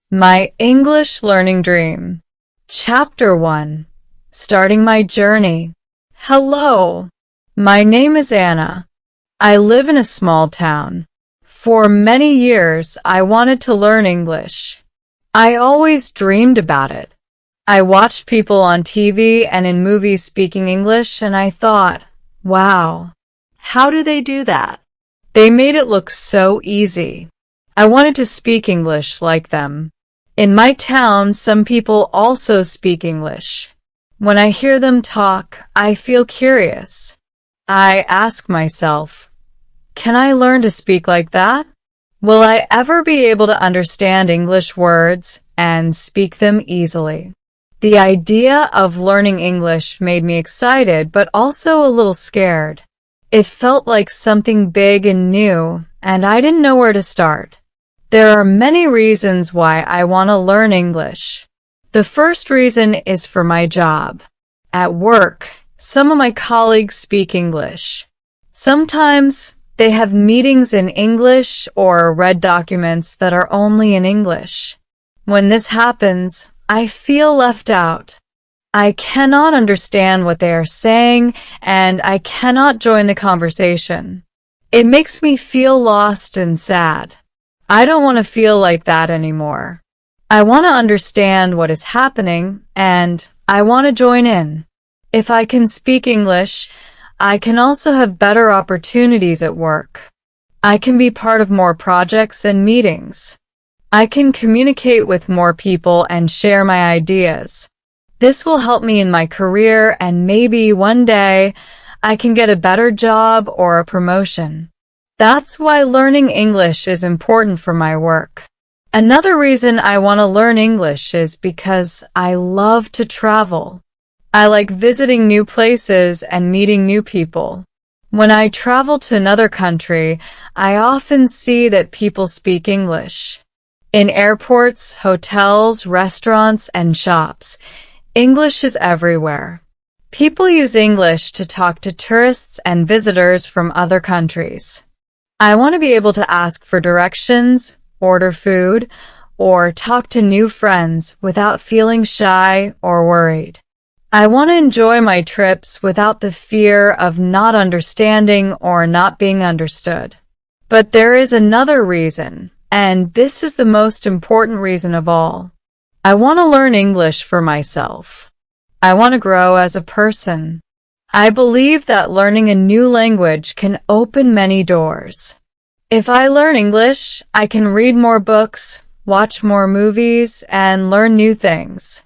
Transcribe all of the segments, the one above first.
My English Learning Dream. Chapter 1. Starting my journey. Hello. My name is Anna. I live in a small town. For many years, I wanted to learn English. I always dreamed about it. I watched people on TV and in movies speaking English, and I thought, wow, how do they do that? They made it look so easy. I wanted to speak English like them. In my town, some people also speak English. When I hear them talk, I feel curious. I ask myself, can I learn to speak like that? Will I ever be able to understand English words and speak them easily? The idea of learning English made me excited, but also a little scared. It felt like something big and new, and I didn't know where to start. There are many reasons why I want to learn English. The first reason is for my job. At work, some of my colleagues speak English. Sometimes they have meetings in English or read documents that are only in English. When this happens, I feel left out. I cannot understand what they are saying, and I cannot join the conversation. It makes me feel lost and sad. I don't want to feel like that anymore. I want to understand what is happening, and I want to join in. If I can speak English, I can also have better opportunities at work. I can be part of more projects and meetings. I can communicate with more people and share my ideas. This will help me in my career, and maybe one day I can get a better job or a promotion. That's why learning English is important for my work. Another reason I want to learn English is because I love to travel. I like visiting new places and meeting new people. When I travel to another country, I often see that people speak English. In airports, hotels, restaurants, and shops, English is everywhere. People use English to talk to tourists and visitors from other countries. I want to be able to ask for directions, order food, or talk to new friends without feeling shy or worried. I want to enjoy my trips without the fear of not understanding or not being understood. But there is another reason, and this is the most important reason of all. I want to learn English for myself. I want to grow as a person. I believe that learning a new language can open many doors. If I learn English, I can read more books, watch more movies, and learn new things.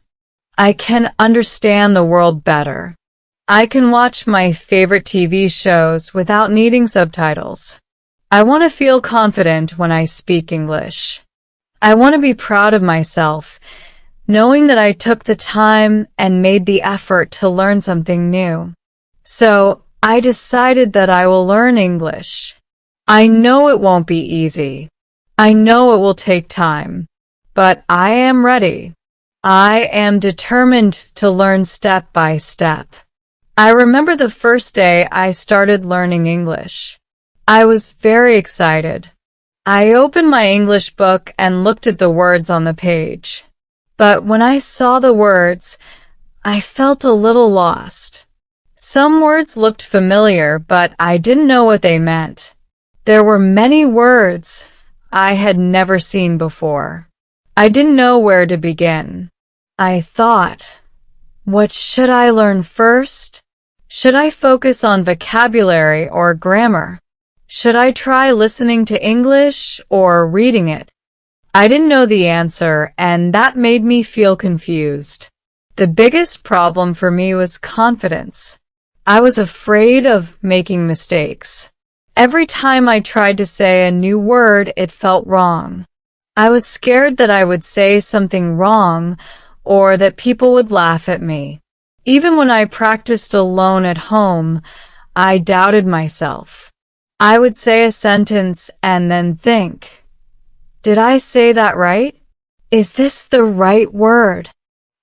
I can understand the world better. I can watch my favorite TV shows without needing subtitles. I want to feel confident when I speak English. I want to be proud of myself, knowing that I took the time and made the effort to learn something new. So, I decided that I will learn English. I know it won't be easy. I know it will take time. But I am ready. I am determined to learn step by step. I remember the first day I started learning English. I was very excited. I opened my English book and looked at the words on the page. But when I saw the words, I felt a little lost. Some words looked familiar, but I didn't know what they meant. There were many words I had never seen before. I didn't know where to begin. I thought, what should I learn first? Should I focus on vocabulary or grammar? Should I try listening to English or reading it? I didn't know the answer, and that made me feel confused. The biggest problem for me was confidence. I was afraid of making mistakes. Every time I tried to say a new word, it felt wrong. I was scared that I would say something wrong or that people would laugh at me. Even when I practiced alone at home, I doubted myself. I would say a sentence and then think, did I say that right? Is this the right word?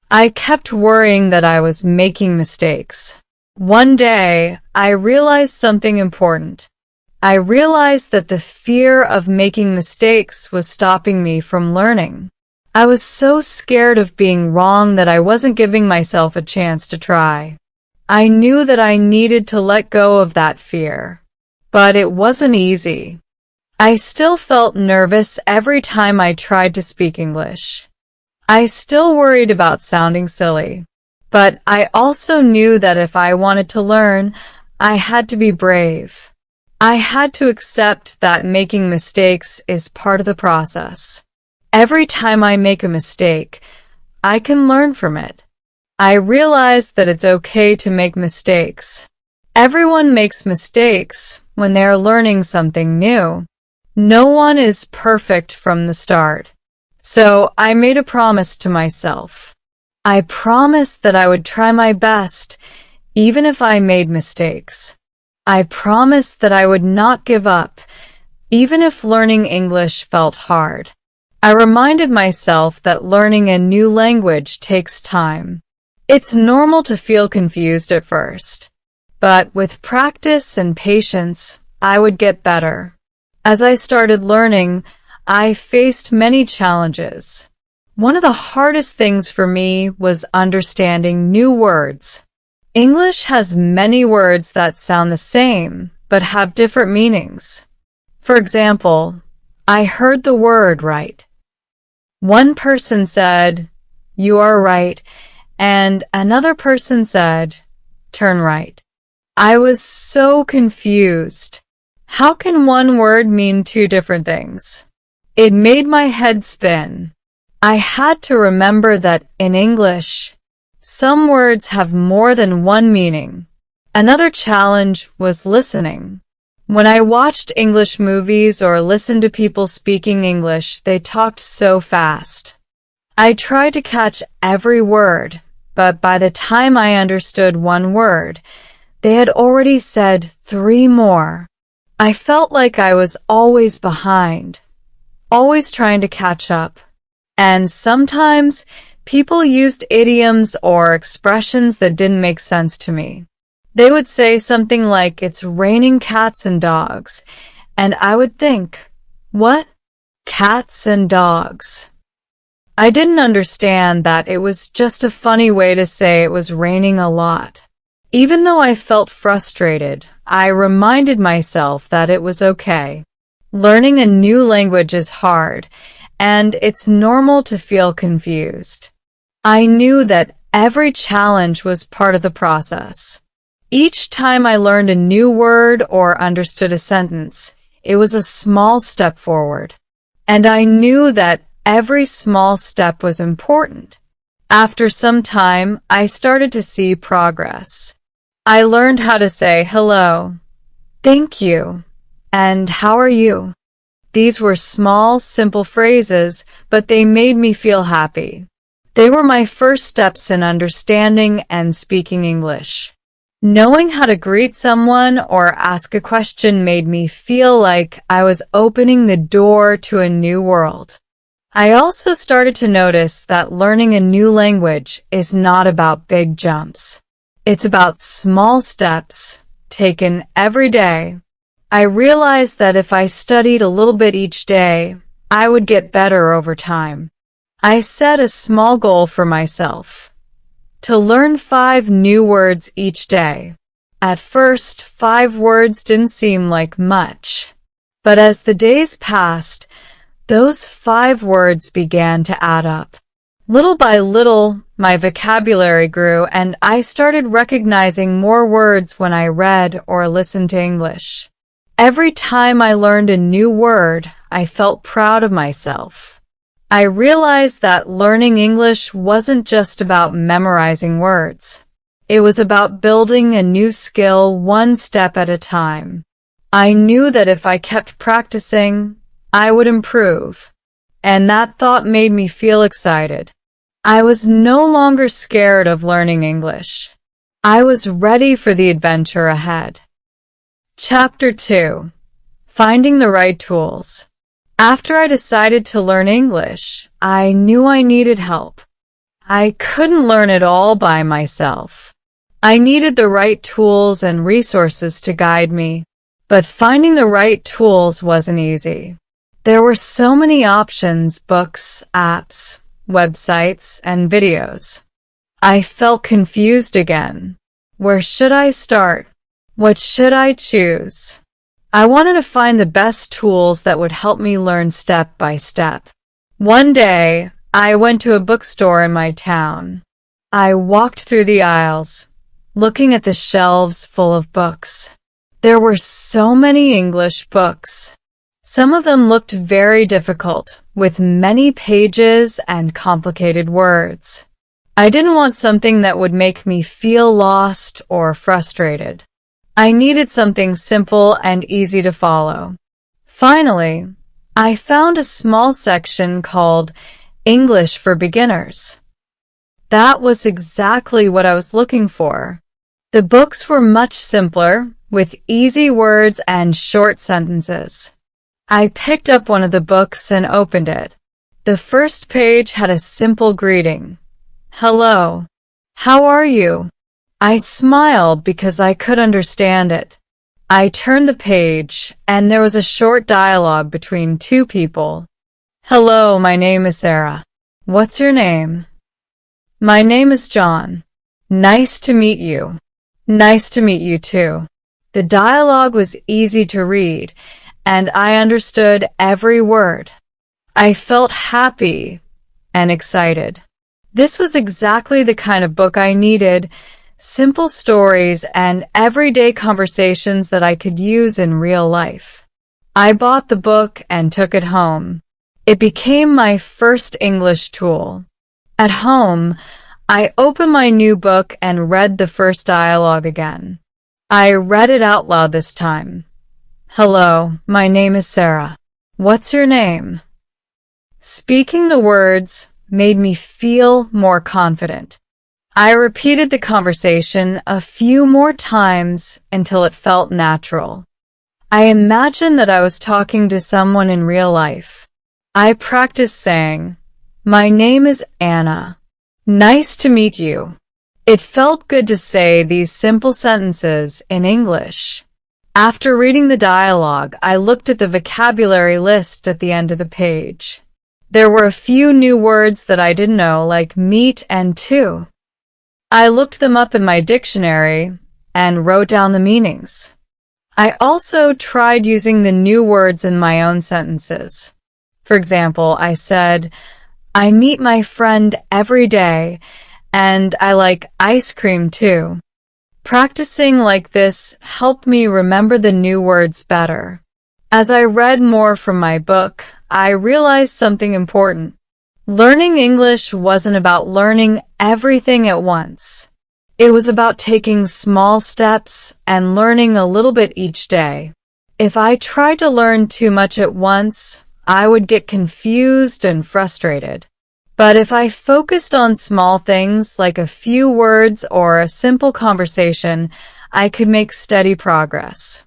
I kept worrying that I was making mistakes. One day, I realized something important. I realized that the fear of making mistakes was stopping me from learning. I was so scared of being wrong that I wasn't giving myself a chance to try. I knew that I needed to let go of that fear. But it wasn't easy. I still felt nervous every time I tried to speak English. I still worried about sounding silly. But I also knew that if I wanted to learn, I had to be brave. I had to accept that making mistakes is part of the process. Every time I make a mistake, I can learn from it. I realized that it's okay to make mistakes. Everyone makes mistakes when they are learning something new. No one is perfect from the start. So I made a promise to myself. I promised that I would try my best, even if I made mistakes. I promised that I would not give up, even if learning English felt hard. I reminded myself that learning a new language takes time. It's normal to feel confused at first, but with practice and patience, I would get better. As I started learning, I faced many challenges. One of the hardest things for me was understanding new words. English has many words that sound the same, but have different meanings. For example, I heard the word right. One person said, "You are right," and another person said, "Turn right." I was so confused. How can one word mean two different things? It made my head spin. I had to remember that in English, some words have more than one meaning. Another challenge was listening. When I watched English movies or listened to people speaking English, they talked so fast. I tried to catch every word, but by the time I understood one word, they had already said 3 more. I felt like I was always behind, always trying to catch up. And sometimes people used idioms or expressions that didn't make sense to me. They would say something like, "It's raining cats and dogs." And I would think, what? Cats and dogs? I didn't understand that it was just a funny way to say it was raining a lot. Even though I felt frustrated, I reminded myself that it was okay. Learning a new language is hard, and it's normal to feel confused. I knew that every challenge was part of the process. Each time I learned a new word or understood a sentence, it was a small step forward. And I knew that every small step was important. After some time, I started to see progress. I learned how to say hello, thank you, and how are you? These were small, simple phrases, but they made me feel happy. They were my first steps in understanding and speaking English. Knowing how to greet someone or ask a question made me feel like I was opening the door to a new world. I also started to notice that learning a new language is not about big jumps. It's about small steps taken every day. I realized that if I studied a little bit each day, I would get better over time. I set a small goal for myself: to learn 5 new words each day. At first, 5 words didn't seem like much. But as the days passed, those 5 words began to add up. Little by little, my vocabulary grew, and I started recognizing more words when I read or listened to English. Every time I learned a new word, I felt proud of myself. I realized that learning English wasn't just about memorizing words. It was about building a new skill one step at a time. I knew that if I kept practicing, I would improve. And that thought made me feel excited. I was no longer scared of learning English. I was ready for the adventure ahead. Chapter 2: Finding the Right Tools. After I decided to learn English, I knew I needed help. I couldn't learn it all by myself. I needed the right tools and resources to guide me, but finding the right tools wasn't easy. There were so many options: books, apps, websites, and videos. I felt confused again. Where should I start? What should I choose? I wanted to find the best tools that would help me learn step by step. One day, I went to a bookstore in my town. I walked through the aisles, looking at the shelves full of books. There were so many English books. Some of them looked very difficult, with many pages and complicated words. I didn't want something that would make me feel lost or frustrated. I needed something simple and easy to follow. Finally, I found a small section called English for Beginners. That was exactly what I was looking for. The books were much simpler, with easy words and short sentences. I picked up one of the books and opened it. The first page had a simple greeting. Hello. How are you? I smiled because I could understand it. I turned the page, and there was a short dialogue between two people. Hello, my name is Sarah. What's your name? My name is John. Nice to meet you. Nice to meet you too. The dialogue was easy to read, and I understood every word. I felt happy and excited. This was exactly the kind of book I needed, simple stories and everyday conversations that I could use in real life. I bought the book and took it home. It became my first English tool. At home, I opened my new book and read the first dialogue again. I read it out loud this time. Hello, my name is Sarah. What's your name? Speaking the words made me feel more confident. I repeated the conversation a few more times until it felt natural. I imagined that I was talking to someone in real life. I practiced saying, My name is Anna. Nice to meet you. It felt good to say these simple sentences in English. After reading the dialogue, I looked at the vocabulary list at the end of the page. There were a few new words that I didn't know, like meet and to. I looked them up in my dictionary and wrote down the meanings. I also tried using the new words in my own sentences. For example, I said, I meet my friend every day, and I like ice cream too. Practicing like this helped me remember the new words better. As I read more from my book, I realized something important. Learning English wasn't about learning everything at once. It was about taking small steps and learning a little bit each day. If I tried to learn too much at once, I would get confused and frustrated. But if I focused on small things like a few words or a simple conversation, I could make steady progress.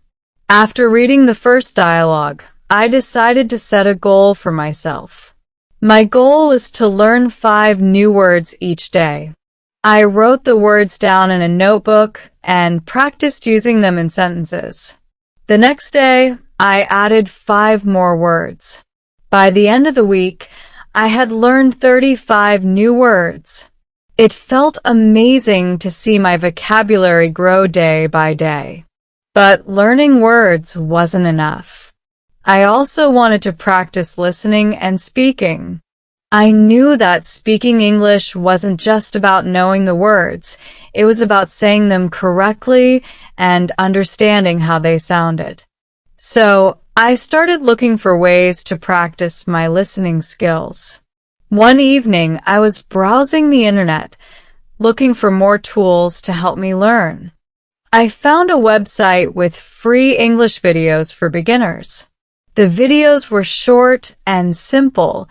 After reading the first dialogue, I decided to set a goal for myself. My goal was to learn 5 new words each day. I wrote the words down in a notebook and practiced using them in sentences. The next day, I added 5 more words. By the end of the week, I had learned 35 new words. It felt amazing to see my vocabulary grow day by day. But learning words wasn't enough. I also wanted to practice listening and speaking. I knew that speaking English wasn't just about knowing the words. It was about saying them correctly and understanding how they sounded. So, I started looking for ways to practice my listening skills. One evening, I was browsing the internet, looking for more tools to help me learn. I found a website with free English videos for beginners. The videos were short and simple,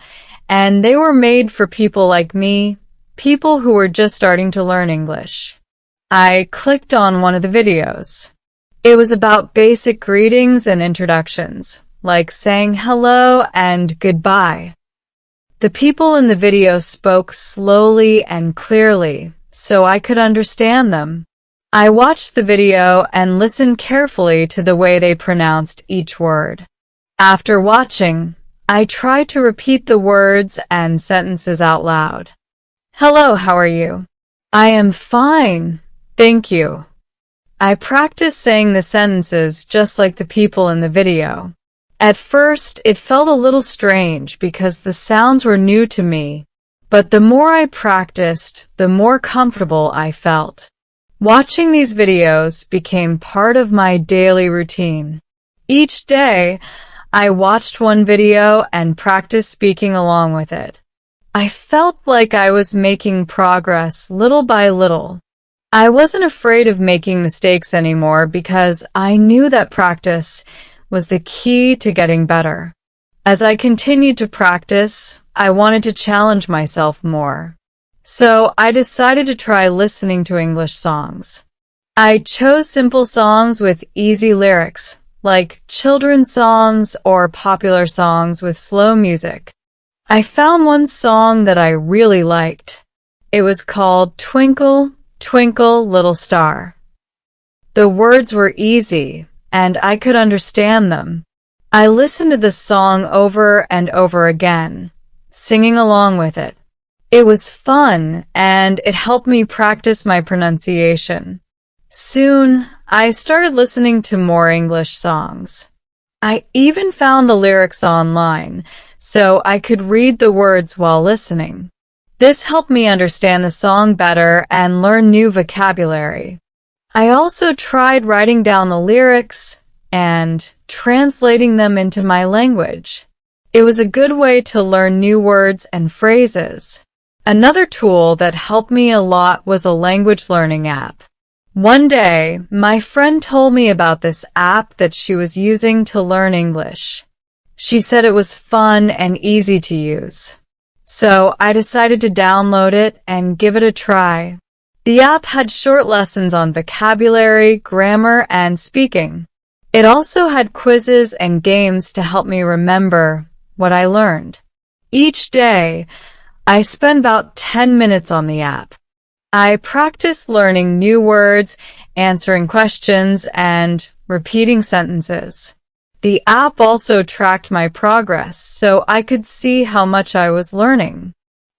and they were made for people like me, people who were just starting to learn English. I clicked on one of the videos. It was about basic greetings and introductions, like saying hello and goodbye. The people in the video spoke slowly and clearly, so I could understand them. I watched the video and listened carefully to the way they pronounced each word. After watching, I tried to repeat the words and sentences out loud. Hello, how are you? I am fine, thank you. I practiced saying the sentences just like the people in the video. At first, it felt a little strange because the sounds were new to me, but the more I practiced, the more comfortable I felt. Watching these videos became part of my daily routine. Each day, I watched one video and practiced speaking along with it. I felt like I was making progress little by little. I wasn't afraid of making mistakes anymore because I knew that practice was the key to getting better. As I continued to practice, I wanted to challenge myself more. So I decided to try listening to English songs. I chose simple songs with easy lyrics, like children's songs or popular songs with slow music. I found one song that I really liked. It was called Twinkle, Twinkle, Little Star. The words were easy, and I could understand them. I listened to the song over and over again, singing along with it. It was fun, and it helped me practice my pronunciation. Soon, I started listening to more English songs. I even found the lyrics online, so I could read the words while listening. This helped me understand the song better and learn new vocabulary. I also tried writing down the lyrics and translating them into my language. It was a good way to learn new words and phrases. Another tool that helped me a lot was a language learning app. One day, my friend told me about this app that she was using to learn English. She said it was fun and easy to use. So I decided to download it and give it a try. The app had short lessons on vocabulary, grammar, and speaking. It also had quizzes and games to help me remember what I learned. Each day, I spent about 10 minutes on the app. I practiced learning new words, answering questions, and repeating sentences. The app also tracked my progress, so I could see how much I was learning.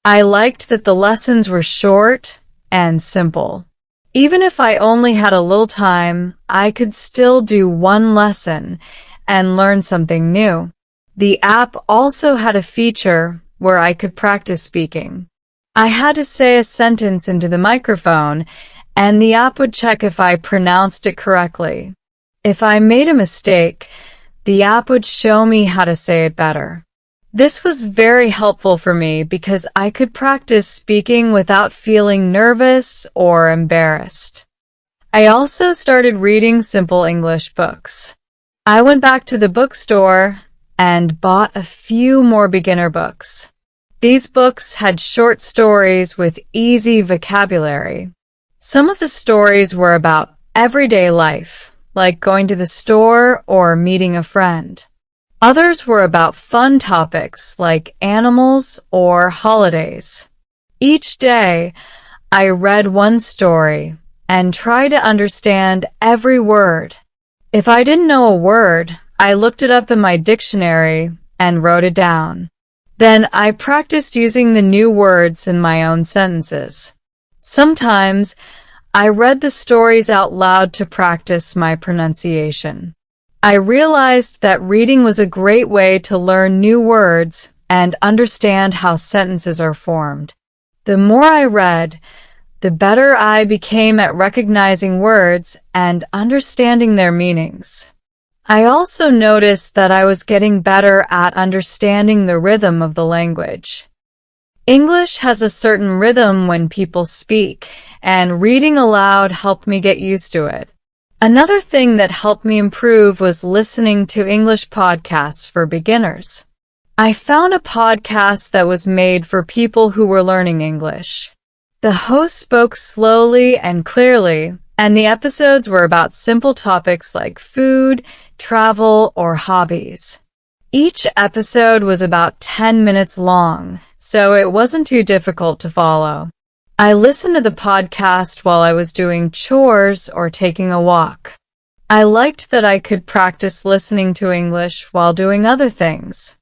I liked that the lessons were short and simple. Even if I only had a little time, I could still do one lesson and learn something new. The app also had a feature where I could practice speaking. I had to say a sentence into the microphone, and the app would check if I pronounced it correctly. If I made a mistake, the app would show me how to say it better. This was very helpful for me because I could practice speaking without feeling nervous or embarrassed. I also started reading simple English books. I went back to the bookstore and bought a few more beginner books. These books had short stories with easy vocabulary. Some of the stories were about everyday life, like going to the store or meeting a friend. Others were about fun topics like animals or holidays. Each day, I read one story and tried to understand every word. If I didn't know a word, I looked it up in my dictionary and wrote it down. Then I practiced using the new words in my own sentences. Sometimes I read the stories out loud to practice my pronunciation. I realized that reading was a great way to learn new words and understand how sentences are formed. The more I read, the better I became at recognizing words and understanding their meanings. I also noticed that I was getting better at understanding the rhythm of the language. English has a certain rhythm when people speak, and reading aloud helped me get used to it. Another thing that helped me improve was listening to English podcasts for beginners. I found a podcast that was made for people who were learning English. The host spoke slowly and clearly, and the episodes were about simple topics like food, travel, or hobbies. Each episode was about 10 minutes long, so it wasn't too difficult to follow. I listened to the podcast while I was doing chores or taking a walk. I liked that I could practice listening to English while doing other things.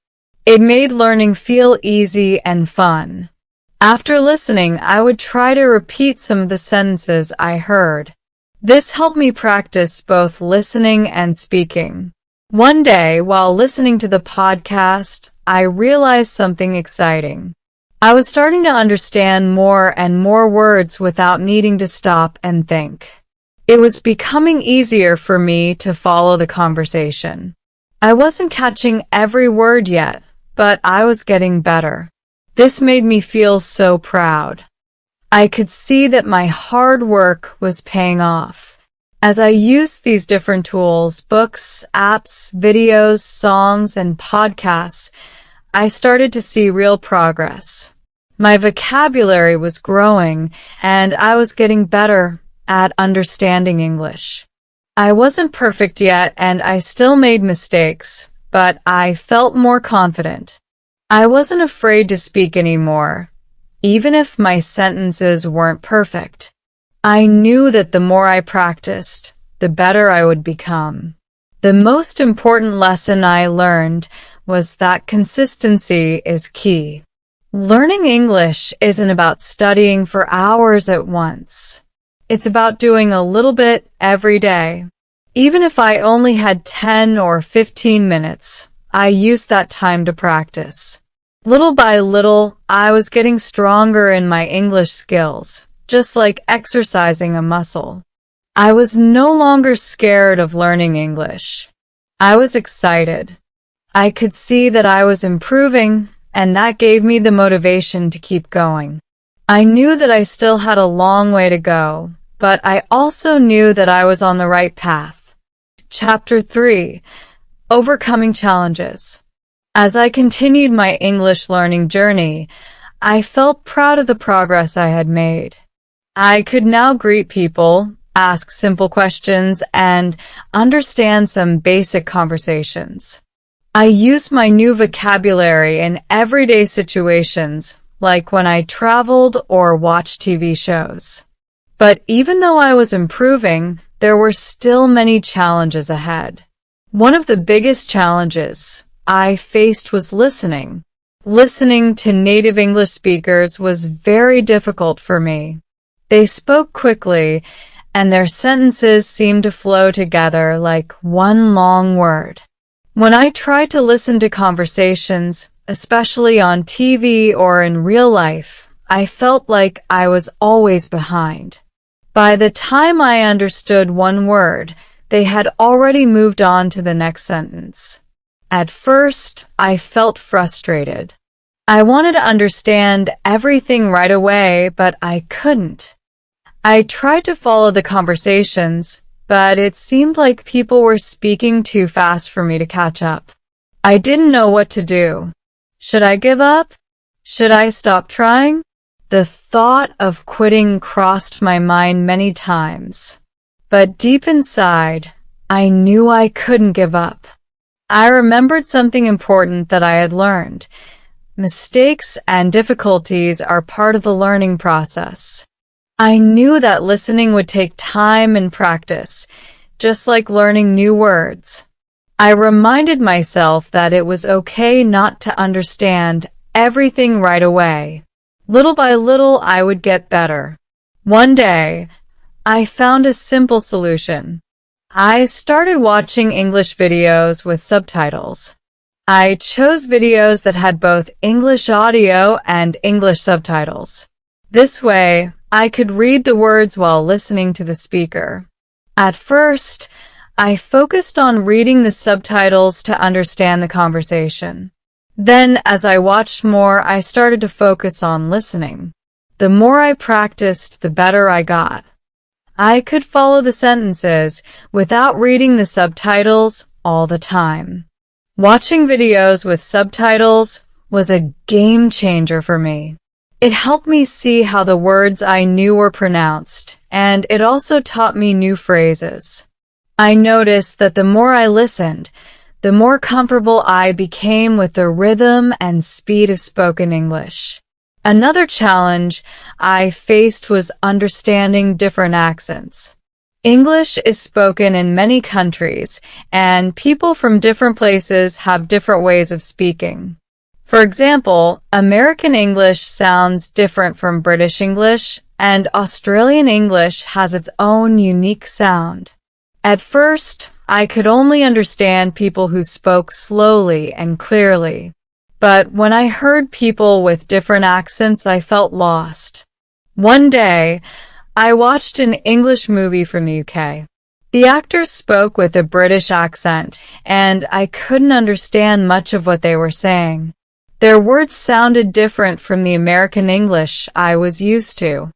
It made learning feel easy and fun. After listening, I would try to repeat some of the sentences I heard. This helped me practice both listening and speaking. One day, while listening to the podcast, I realized something exciting. I was starting to understand more and more words without needing to stop and think. It was becoming easier for me to follow the conversation. I wasn't catching every word yet, but I was getting better. This made me feel so proud. I could see that my hard work was paying off. As I used these different tools, books, apps, videos, songs, and podcasts, I started to see real progress. My vocabulary was growing, and I was getting better at understanding English. I wasn't perfect yet, and I still made mistakes, but I felt more confident. I wasn't afraid to speak anymore, even if my sentences weren't perfect. I knew that the more I practiced, the better I would become. The most important lesson I learned was that consistency is key. Learning English isn't about studying for hours at once. It's about doing a little bit every day. Even if I only had 10 or 15 minutes, I used that time to practice. Little by little, I was getting stronger in my English skills, just like exercising a muscle. I was no longer scared of learning English. I was excited. I could see that I was improving, and that gave me the motivation to keep going. I knew that I still had a long way to go, but I also knew that I was on the right path. Chapter 3: Overcoming Challenges. As I continued my English learning journey, I felt proud of the progress I had made. I could now greet people, ask simple questions, and understand some basic conversations. I used my new vocabulary in everyday situations, like when I traveled or watched TV shows. But even though I was improving, there were still many challenges ahead. One of the biggest challenges I faced was listening. Listening to native English speakers was very difficult for me. They spoke quickly, and their sentences seemed to flow together like one long word. When I tried to listen to conversations, especially on TV or in real life, I felt like I was always behind. By the time I understood one word, they had already moved on to the next sentence. At first, I felt frustrated. I wanted to understand everything right away, but I couldn't. I tried to follow the conversations, but it seemed like people were speaking too fast for me to catch up. I didn't know what to do. Should I give up? Should I stop trying? The thought of quitting crossed my mind many times. But deep inside, I knew I couldn't give up. I remembered something important that I had learned. Mistakes and difficulties are part of the learning process. I knew that listening would take time and practice, just like learning new words. I reminded myself that it was okay not to understand everything right away. Little by little, I would get better. One day, I found a simple solution. I started watching English videos with subtitles. I chose videos that had both English audio and English subtitles. This way, I could read the words while listening to the speaker. At first, I focused on reading the subtitles to understand the conversation. Then, as I watched more, I started to focus on listening. The more I practiced, the better I got. I could follow the sentences without reading the subtitles all the time. Watching videos with subtitles was a game changer for me. It helped me see how the words I knew were pronounced, and it also taught me new phrases. I noticed that the more I listened, the more comfortable I became with the rhythm and speed of spoken English. Another challenge I faced was understanding different accents. English is spoken in many countries, and people from different places have different ways of speaking. For example, American English sounds different from British English, and Australian English has its own unique sound. At first, I could only understand people who spoke slowly and clearly. But when I heard people with different accents, I felt lost. One day, I watched an English movie from the UK. The actors spoke with a British accent, and I couldn't understand much of what they were saying. Their words sounded different from the American English I was used to.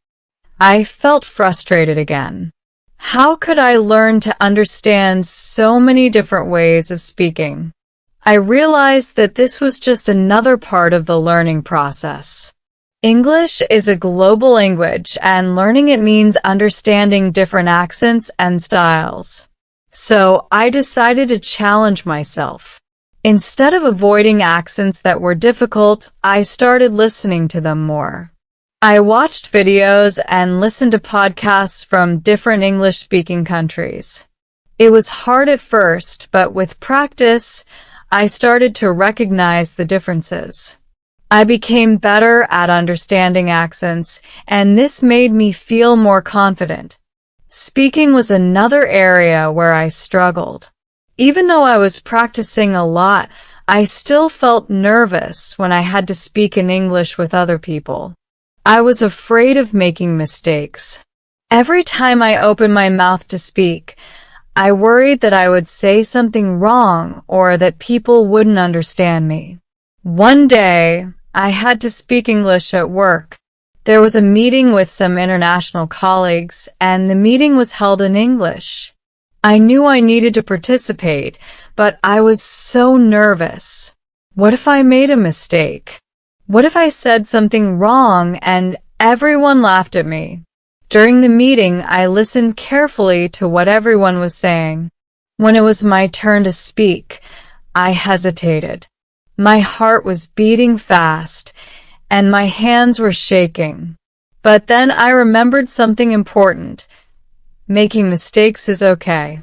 I felt frustrated again. How could I learn to understand so many different ways of speaking? I realized that this was just another part of the learning process. English is a global language, and learning it means understanding different accents and styles. So I decided to challenge myself. Instead of avoiding accents that were difficult, I started listening to them more. I watched videos and listened to podcasts from different English-speaking countries. It was hard at first, but with practice, I started to recognize the differences. I became better at understanding accents, and this made me feel more confident. Speaking was another area where I struggled. Even though I was practicing a lot, I still felt nervous when I had to speak in English with other people. I was afraid of making mistakes. Every time I opened my mouth to speak, I worried that I would say something wrong or that people wouldn't understand me. One day, I had to speak English at work. There was a meeting with some international colleagues, and the meeting was held in English. I knew I needed to participate, but I was so nervous. What if I made a mistake? What if I said something wrong and everyone laughed at me? During the meeting, I listened carefully to what everyone was saying. When it was my turn to speak, I hesitated. My heart was beating fast, and my hands were shaking. But then I remembered something important. Making mistakes is okay.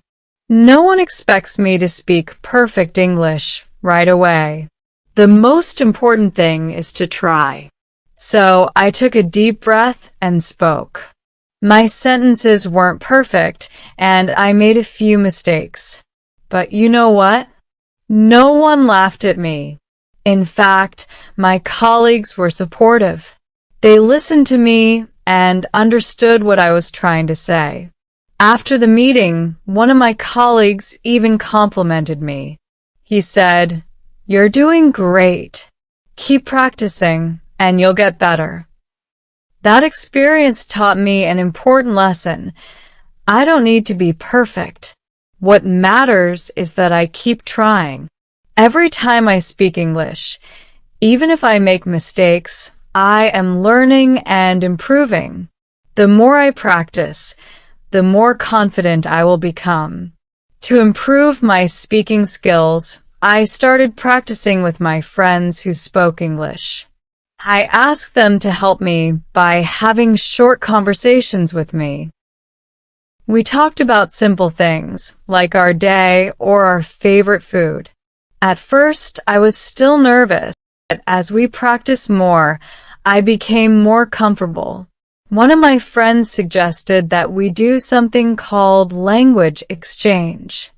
No one expects me to speak perfect English right away. The most important thing is to try. So I took a deep breath and spoke. My sentences weren't perfect, and I made a few mistakes. But you know what? No one laughed at me. In fact, my colleagues were supportive. They listened to me and understood what I was trying to say. After the meeting, one of my colleagues even complimented me. He said, "You're doing great. Keep practicing, and you'll get better." That experience taught me an important lesson. I don't need to be perfect. What matters is that I keep trying. Every time I speak English, even if I make mistakes, I am learning and improving. The more I practice, the more confident I will become. To improve my speaking skills, I started practicing with my friends who spoke English. I asked them to help me by having short conversations with me. We talked about simple things, like our day or our favorite food. At first, I was still nervous, but as we practiced more, I became more comfortable. One of my friends suggested that we do something called language exchange.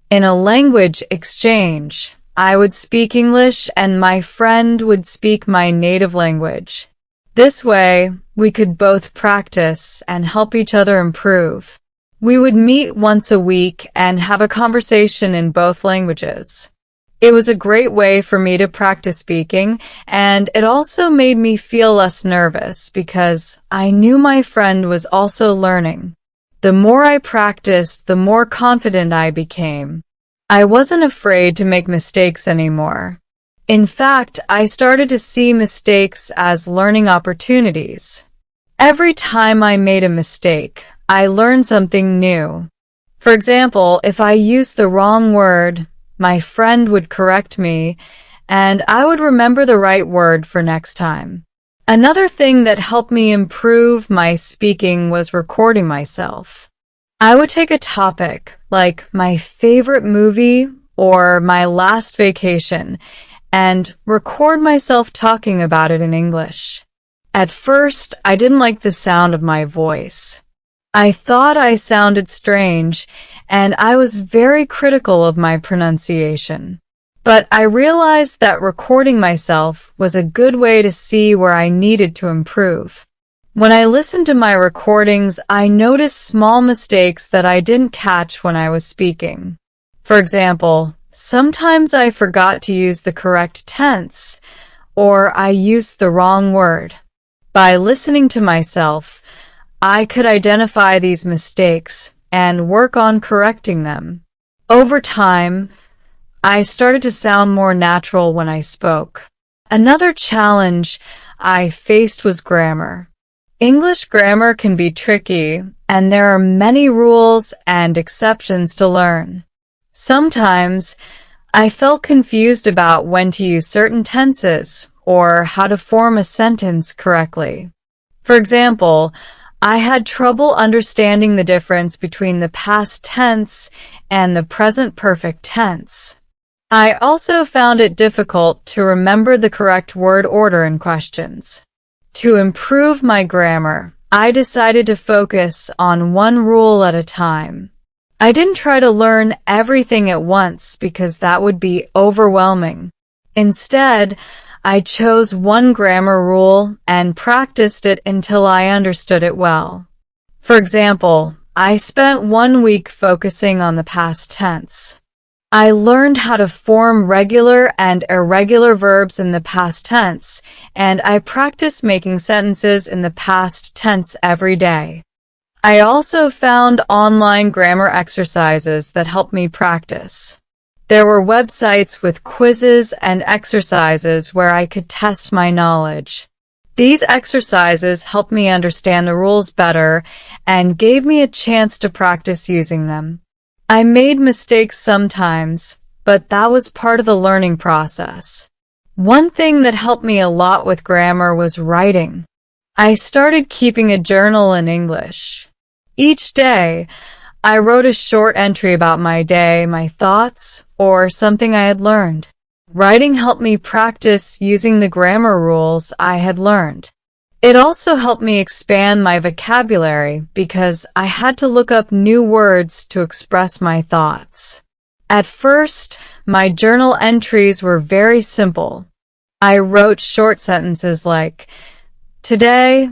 In a language exchange, I would speak English and my friend would speak my native language. This way, we could both practice and help each other improve. We would meet once a week and have a conversation in both languages. It was a great way for me to practice speaking, and it also made me feel less nervous because I knew my friend was also learning. The more I practiced, the more confident I became. I wasn't afraid to make mistakes anymore. In fact, I started to see mistakes as learning opportunities. Every time I made a mistake, I learned something new. For example, if I used the wrong word, my friend would correct me, and I would remember the right word for next time. Another thing that helped me improve my speaking was recording myself. I would take a topic, like my favorite movie or my last vacation, and record myself talking about it in English. At first, I didn't like the sound of my voice. I thought I sounded strange, and I was very critical of my pronunciation. But I realized that recording myself was a good way to see where I needed to improve. When I listened to my recordings, I noticed small mistakes that I didn't catch when I was speaking. For example, sometimes I forgot to use the correct tense, or I used the wrong word. By listening to myself, I could identify these mistakes and work on correcting them. Over time, I started to sound more natural when I spoke. Another challenge I faced was grammar. English grammar can be tricky, and there are many rules and exceptions to learn. Sometimes, I felt confused about when to use certain tenses or how to form a sentence correctly. For example, I had trouble understanding the difference between the past tense and the present perfect tense. I also found it difficult to remember the correct word order in questions. To improve my grammar, I decided to focus on one rule at a time. I didn't try to learn everything at once because that would be overwhelming. Instead, I chose one grammar rule and practiced it until I understood it well. For example, I spent 1 week focusing on the past tense. I learned how to form regular and irregular verbs in the past tense, and I practiced making sentences in the past tense every day. I also found online grammar exercises that helped me practice. There were websites with quizzes and exercises where I could test my knowledge. These exercises helped me understand the rules better and gave me a chance to practice using them. I made mistakes sometimes, but that was part of the learning process. One thing that helped me a lot with grammar was writing. I started keeping a journal in English. Each day, I wrote a short entry about my day, my thoughts, or something I had learned. Writing helped me practice using the grammar rules I had learned. It also helped me expand my vocabulary because I had to look up new words to express my thoughts. At first, my journal entries were very simple. I wrote short sentences like, "Today,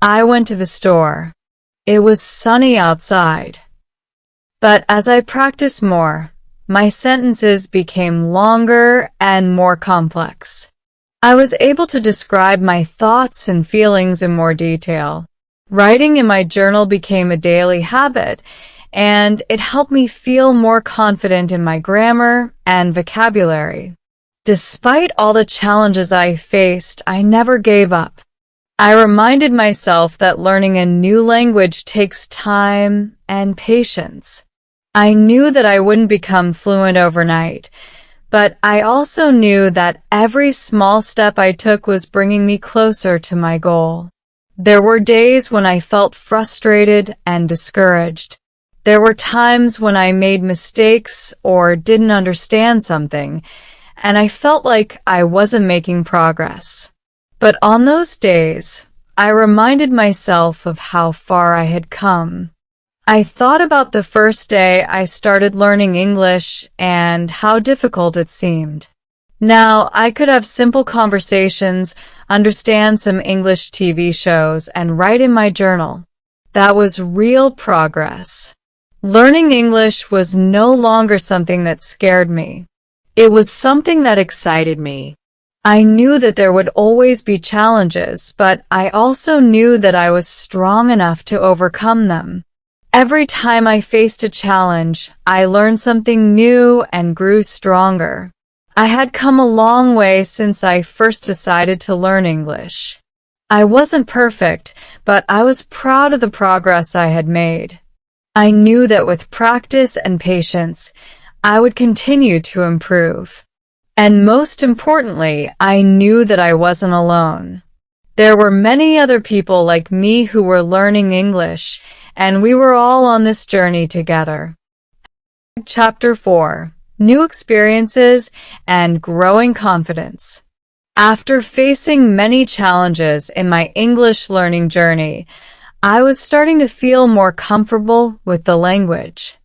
I went to the store. It was sunny outside." But as I practiced more, my sentences became longer and more complex. I was able to describe my thoughts and feelings in more detail. Writing in my journal became a daily habit, and it helped me feel more confident in my grammar and vocabulary. Despite all the challenges I faced, I never gave up. I reminded myself that learning a new language takes time and patience. I knew that I wouldn't become fluent overnight, but I also knew that every small step I took was bringing me closer to my goal. There were days when I felt frustrated and discouraged. There were times when I made mistakes or didn't understand something, and I felt like I wasn't making progress. But on those days, I reminded myself of how far I had come. I thought about the first day I started learning English and how difficult it seemed. Now, I could have simple conversations, understand some English TV shows, and write in my journal. That was real progress. Learning English was no longer something that scared me. It was something that excited me. I knew that there would always be challenges, but I also knew that I was strong enough to overcome them. Every time I faced a challenge, I learned something new and grew stronger. I had come a long way since I first decided to learn English. I wasn't perfect, but I was proud of the progress I had made. I knew that with practice and patience, I would continue to improve. And most importantly, I knew that I wasn't alone. There were many other people like me who were learning English, and we were all on this journey together. Chapter 4. new experiences, and growing confidence. After facing many challenges in my English learning journey, I was starting to feel more comfortable with the language.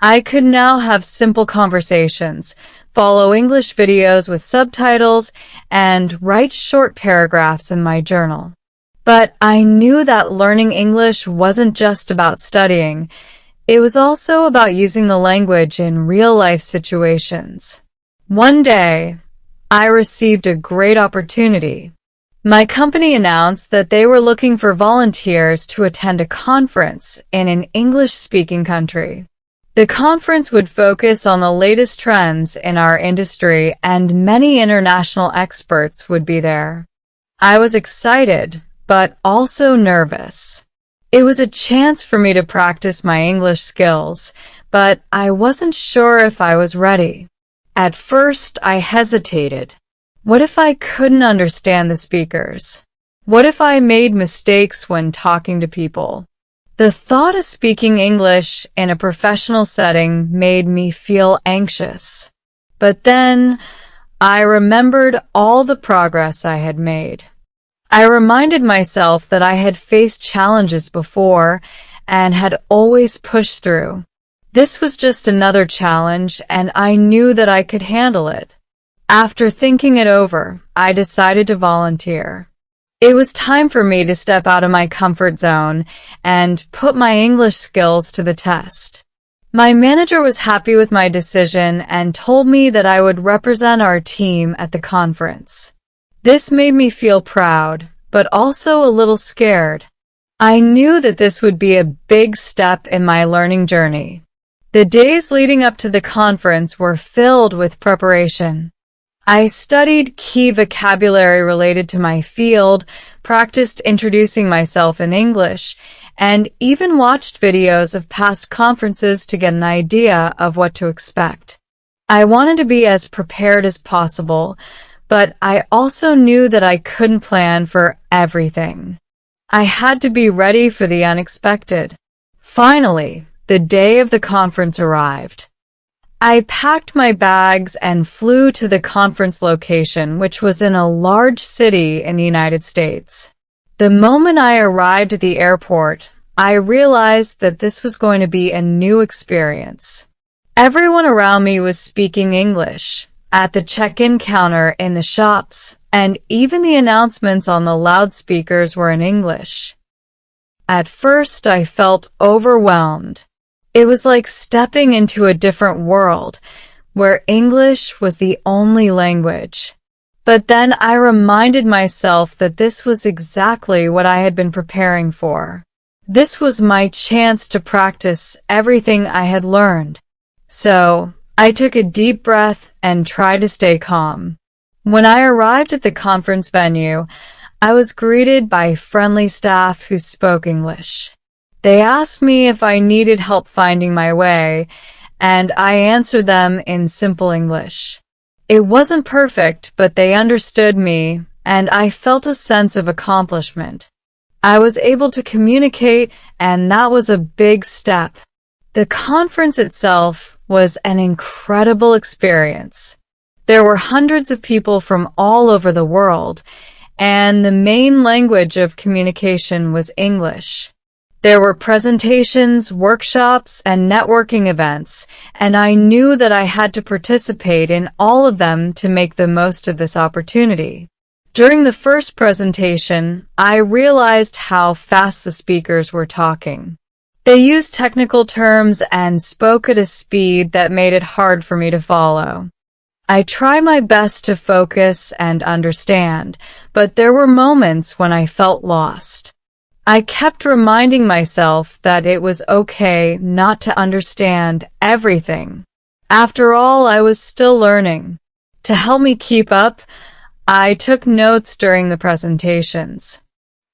I could now have simple conversations, follow English videos with subtitles, and write short paragraphs in my journal. But I knew that learning English wasn't just about studying. It was also about using the language in real-life situations. One day, I received a great opportunity. My company announced that they were looking for volunteers to attend a conference in an English-speaking country. The conference would focus on the latest trends in our industry, and many international experts would be there. I was excited, but also nervous. It was a chance for me to practice my English skills, but I wasn't sure if I was ready. At first, I hesitated. What if I couldn't understand the speakers? What if I made mistakes when talking to people? The thought of speaking English in a professional setting made me feel anxious. But then, I remembered all the progress I had made. I reminded myself that I had faced challenges before and had always pushed through. This was just another challenge, and I knew that I could handle it. After thinking it over, I decided to volunteer. It was time for me to step out of my comfort zone and put my English skills to the test. My manager was happy with my decision and told me that I would represent our team at the conference. This made me feel proud, but also a little scared. I knew that this would be a big step in my learning journey. The days leading up to the conference were filled with preparation. I studied key vocabulary related to my field, practiced introducing myself in English, and even watched videos of past conferences to get an idea of what to expect. I wanted to be as prepared as possible, but I also knew that I couldn't plan for everything. I had to be ready for the unexpected. Finally, the day of the conference arrived. I packed my bags and flew to the conference location, which was in a large city in the United States. The moment I arrived at the airport, I realized that this was going to be a new experience. Everyone around me was speaking English, at the check-in counter, in the shops, and even the announcements on the loudspeakers were in English. At first, I felt overwhelmed. It was like stepping into a different world, where English was the only language. But then I reminded myself that this was exactly what I had been preparing for. This was my chance to practice everything I had learned. So, I took a deep breath and tried to stay calm. When I arrived at the conference venue, I was greeted by friendly staff who spoke English. They asked me if I needed help finding my way, and I answered them in simple English. It wasn't perfect, but they understood me, and I felt a sense of accomplishment. I was able to communicate, and that was a big step. The conference itself was an incredible experience. There were hundreds of people from all over the world, and the main language of communication was English. There were presentations, workshops, and networking events, and I knew that I had to participate in all of them to make the most of this opportunity. During the first presentation, I realized how fast the speakers were talking. They used technical terms and spoke at a speed that made it hard for me to follow. I tried my best to focus and understand, but there were moments when I felt lost. I kept reminding myself that it was okay not to understand everything. After all, I was still learning. To help me keep up, I took notes during the presentations.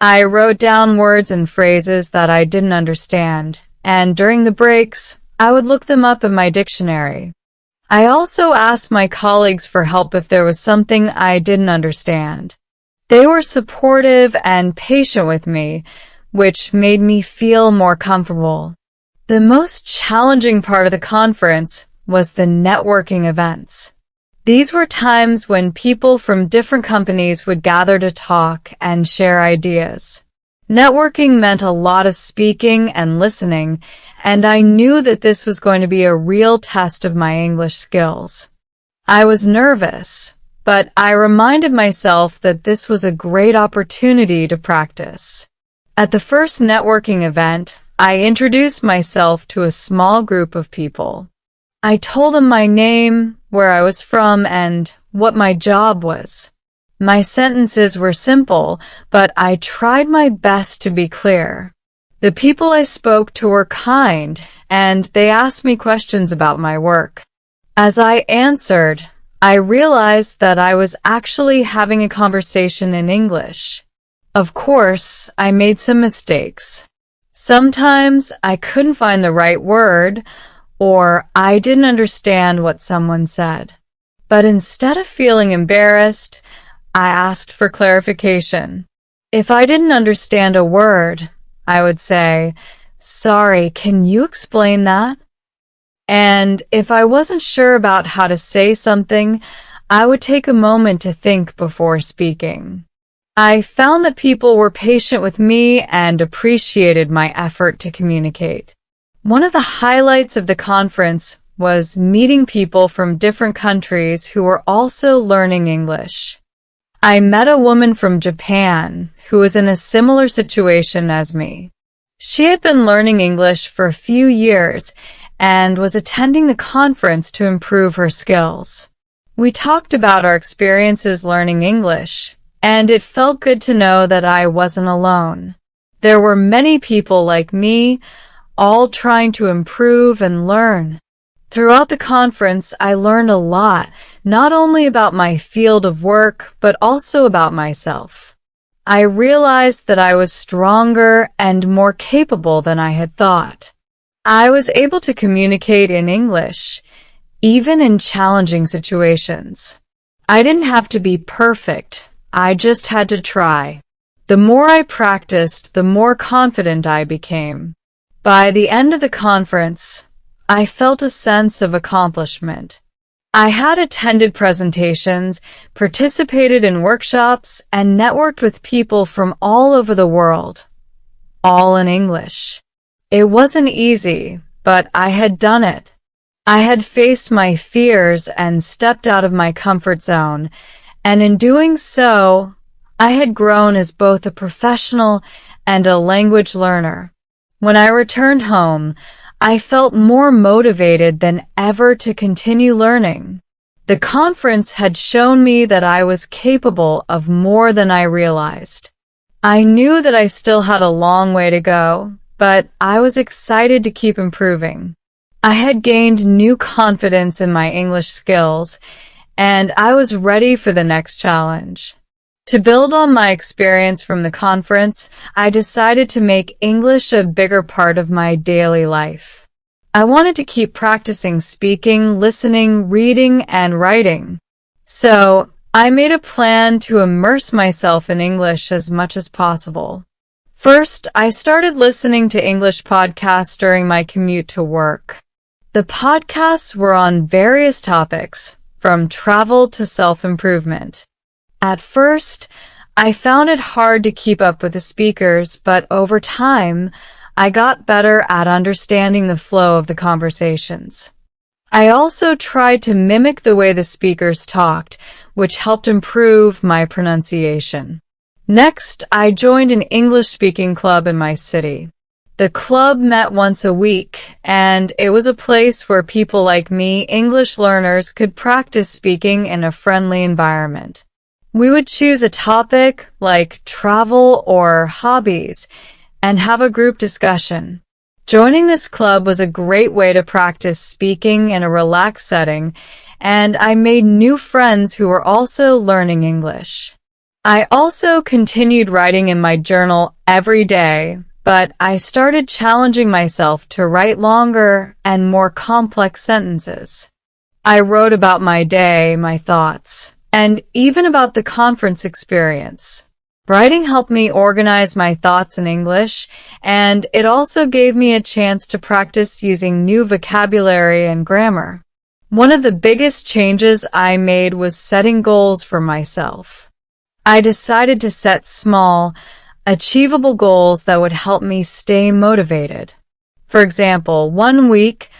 I wrote down words and phrases that I didn't understand, and during the breaks, I would look them up in my dictionary. I also asked my colleagues for help if there was something I didn't understand. They were supportive and patient with me, which made me feel more comfortable. The most challenging part of the conference was the networking events. These were times when people from different companies would gather to talk and share ideas. Networking meant a lot of speaking and listening, and I knew that this was going to be a real test of my English skills. I was nervous, but I reminded myself that this was a great opportunity to practice. At the first networking event, I introduced myself to a small group of people. I told them my name, where I was from, and what my job was. My sentences were simple, but I tried my best to be clear. The people I spoke to were kind, and they asked me questions about my work. As I answered, I realized that I was actually having a conversation in English. Of course, I made some mistakes. Sometimes I couldn't find the right word, or I didn't understand what someone said. But instead of feeling embarrassed, I asked for clarification. If I didn't understand a word, I would say, "Sorry, can you explain that?" And if I wasn't sure about how to say something, I would take a moment to think before speaking. I found that people were patient with me and appreciated my effort to communicate. One of the highlights of the conference was meeting people from different countries who were also learning English. I met a woman from Japan who was in a similar situation as me. She had been learning English for a few years and was attending the conference to improve her skills. We talked about our experiences learning English, and it felt good to know that I wasn't alone. There were many people like me, all trying to improve and learn. Throughout the conference, I learned a lot, not only about my field of work, but also about myself. I realized that I was stronger and more capable than I had thought. I was able to communicate in English, even in challenging situations. I didn't have to be perfect. I just had to try. The more I practiced, the more confident I became. By the end of the conference, I felt a sense of accomplishment. I had attended presentations, participated in workshops, and networked with people from all over the world, all in English. It wasn't easy, but I had done it. I had faced my fears and stepped out of my comfort zone, and in doing so, I had grown as both a professional and a language learner. When I returned home, I felt more motivated than ever to continue learning. The conference had shown me that I was capable of more than I realized. I knew that I still had a long way to go, but I was excited to keep improving. I had gained new confidence in my English skills, and I was ready for the next challenge. To build on my experience from the conference, I decided to make English a bigger part of my daily life. I wanted to keep practicing speaking, listening, reading, and writing. So, I made a plan to immerse myself in English as much as possible. First, I started listening to English podcasts during my commute to work. The podcasts were on various topics, from travel to self-improvement. At first, I found it hard to keep up with the speakers, but over time, I got better at understanding the flow of the conversations. I also tried to mimic the way the speakers talked, which helped improve my pronunciation. Next, I joined an English-speaking club in my city. The club met once a week, and it was a place where people like me, English learners, could practice speaking in a friendly environment. We would choose a topic like travel or hobbies and have a group discussion. Joining this club was a great way to practice speaking in a relaxed setting, and I made new friends who were also learning English. I also continued writing in my journal every day, but I started challenging myself to write longer and more complex sentences. I wrote about my day, my thoughts, and even about the conference experience. Writing helped me organize my thoughts in English, and it also gave me a chance to practice using new vocabulary and grammar. One of the biggest changes I made was setting goals for myself. I decided to set small, achievable goals that would help me stay motivated. For example, one week,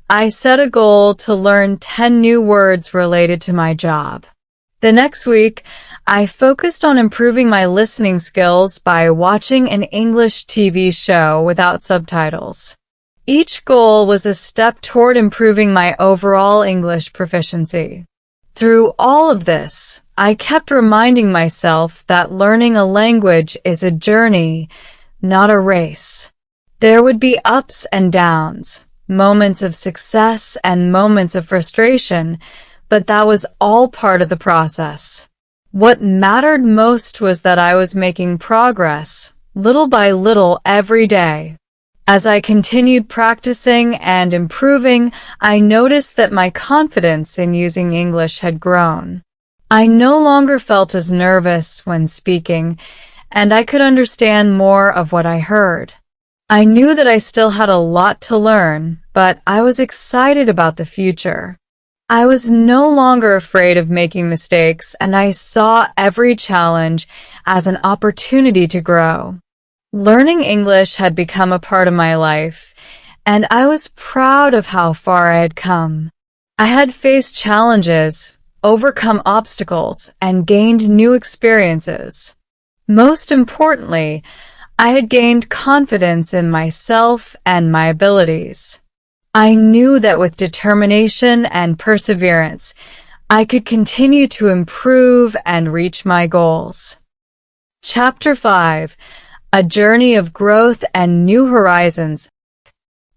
I set a goal to learn 10 new words related to my job. The next week, I focused on improving my listening skills by watching an English TV show without subtitles. Each goal was a step toward improving my overall English proficiency. Through all of this, I kept reminding myself that learning a language is a journey, not a race. There would be ups and downs, moments of success and moments of frustration, but that was all part of the process. What mattered most was that I was making progress, little by little every day. As I continued practicing and improving, I noticed that my confidence in using English had grown. I no longer felt as nervous when speaking, and I could understand more of what I heard. I knew that I still had a lot to learn, but I was excited about the future. I was no longer afraid of making mistakes, and I saw every challenge as an opportunity to grow. Learning English had become a part of my life, and I was proud of how far I had come. I had faced challenges, overcome obstacles, and gained new experiences. Most importantly, I had gained confidence in myself and my abilities. I knew that with determination and perseverance, I could continue to improve and reach my goals. Chapter 5: A Journey of Growth and New Horizons.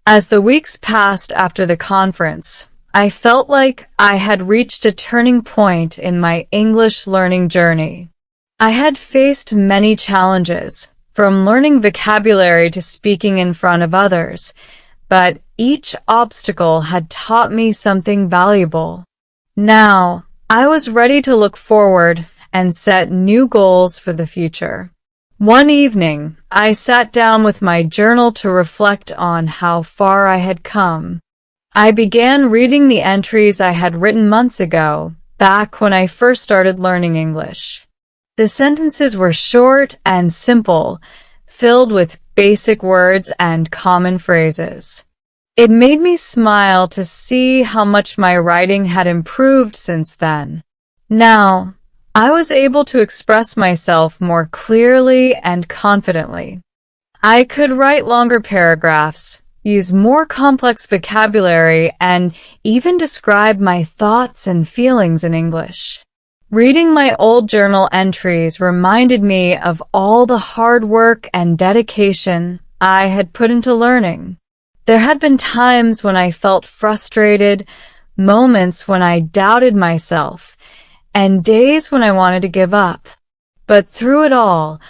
As the weeks passed after the conference, I felt like I had reached a turning point in my English learning journey. I had faced many challenges, from learning vocabulary to speaking in front of others, but each obstacle had taught me something valuable. Now, I was ready to look forward and set new goals for the future. One evening, I sat down with my journal to reflect on how far I had come. I began reading the entries I had written months ago, back when I first started learning English. The sentences were short and simple, filled with basic words and common phrases. It made me smile to see how much my writing had improved since then. Now, I was able to express myself more clearly and confidently. I could write longer paragraphs, use more complex vocabulary, and even describe my thoughts and feelings in English. Reading my old journal entries reminded me of all the hard work and dedication I had put into learning. There had been times when I felt frustrated, moments when I doubted myself, and days when I wanted to give up. But through it all,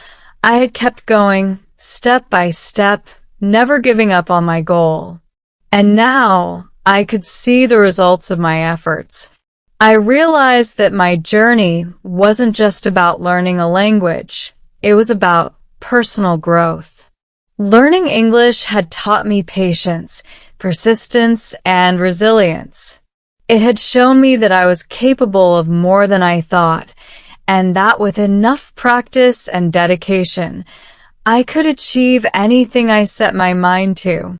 I had kept going, step by step, never giving up on my goal. And now, I could see the results of my efforts. I realized that my journey wasn't just about learning a language, it was about personal growth. Learning English had taught me patience, persistence, and resilience. It had shown me that I was capable of more than I thought, and that with enough practice and dedication, I could achieve anything I set my mind to.